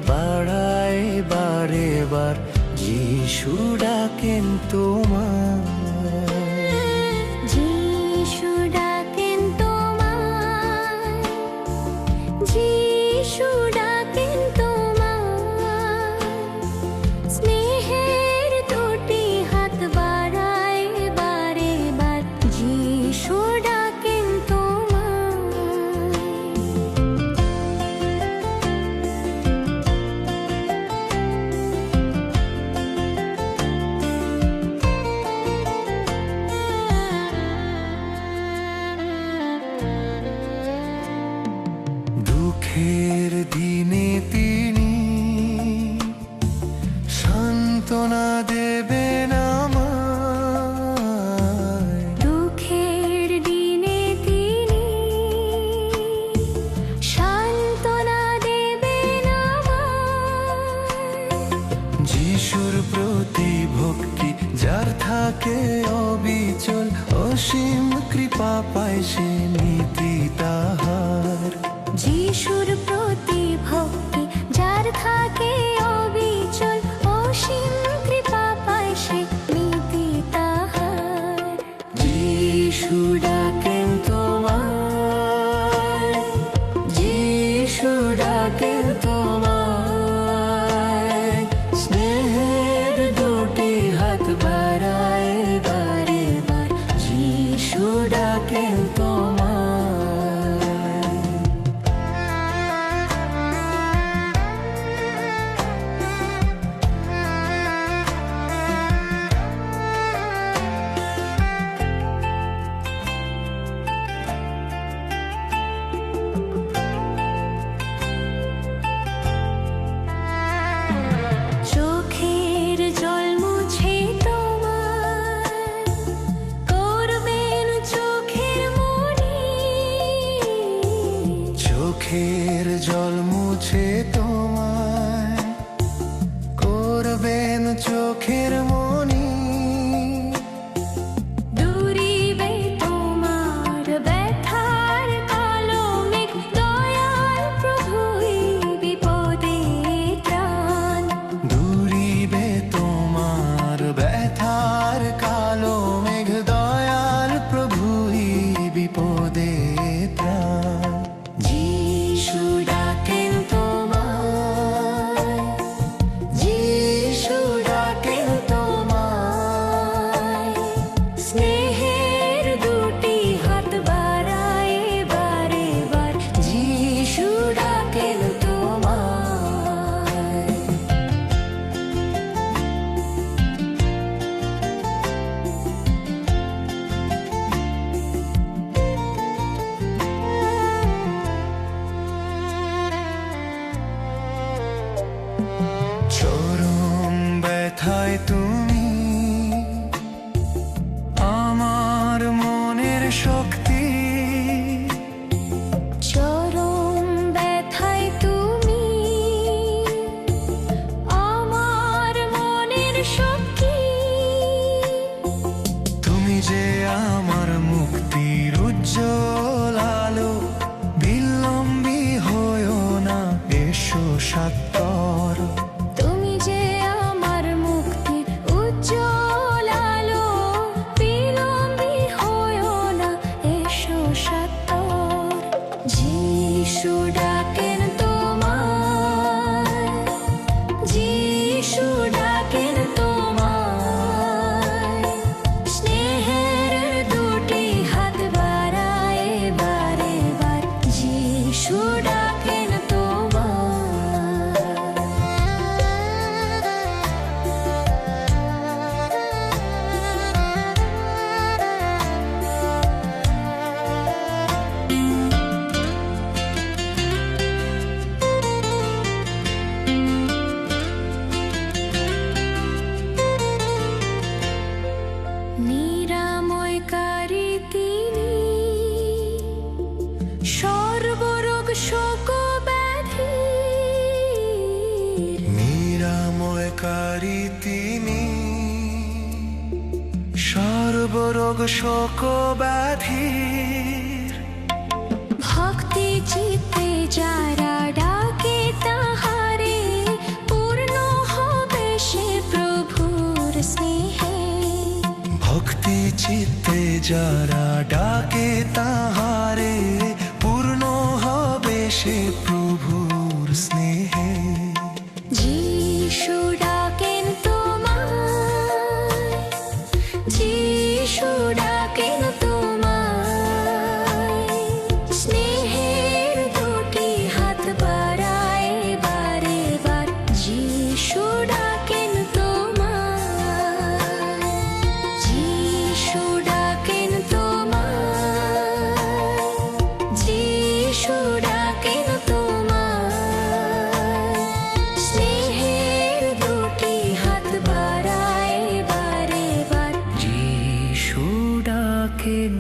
বাড়ায় বারে বার, যিশু ডাকেন তোমার। যিশু ডাকেন তোমার, যিশু ডাকেন তোমার, স্নেহের দুটি হাত বাড়ায় বারে বার, যিশু ডাকেন তোমার। দুঃখের দিনে তিনি সান্ত্বনা দেবেন আমায়। দুঃখের দিনে তিনি সান্ত্বনা দেবেন আমায়। যিশুর প্রতি ভক্তি যার থাকে অবিচল, অসীম কৃপা পায় সে নীতি তাহার। যিশুর প্রতি ভক্তি যার থাকে অবিচল, অসীম কৃপা পায় সে নীতি তাহার। যিশু ডাকেন তোমায়, যিশু ডাকেন তোমায়, স্নেহের দুটি হাত বাড়ায় বারে বার, যিশু ডাকেন তোমায়। চোখের জল মুছে তোমার করবেন চোখের মনি। চোখের জল মুছে তোমায় করবেন চোখের মনি। দূরিবে তোমার ব্যথার কালো মেঘ, দয়াল প্রভুই বিপদে ত্রাণ। দূরিবে তোমার ব্যথার কালো মেঘ, দয়াল প্রভুই বিপদে ত্রাণ। যিশু ডাকেন তোমায়, যিশু ডাকেন তোমায়, স্নেহের দুটি হাত বাড়ায় বারে বার, যিশু ডাকেন তোমায়। চরম ব্যথায় তুমি আমার মনের শক্তি। চরম ব্যথায় তুমি আমার মনের শক্তি। তুমি যে আমার মুক্তির উজ্জ্বল আলো, বিলম্বী হয়ো না, এসো সাত্তর। তুমি যে আমার মুক্তির উজ্জ্বল আলো, বিলম্বী হয়ো না, এসো সাত্তর। যিশু ডাকেন তোমায়, যিশু ডাকেন তোমায়, স্নেহের দুটি হাত বাড়ায় বারে বার, যিশু ডাকেন তোমায়। নিরাময়কারী তিনি, সর্বরোগ শোক ব্যাধি। নিরাময়কারী তিনি, সর্বরোগ শোক ব্যাধির। ভক্তি চিত্তে যারা ডাকে তাহারে, যারা ডাকে তাহারে পূর্ণ হবে সে প্রভুর স্নেহে। যিশু ডাকেন তোমায়, যিশু ডাকেন তোমায়, স্নেহের দুটি হাত বাড়ায় বারে বার। যিশু ডাকেন তোমায়, যিশু ডাকেন তোমায়, যিশু ডাকেন তোমায়, স্নেহের দুটি হাত বাড়ায় বারে বার। যিশু ডাকেন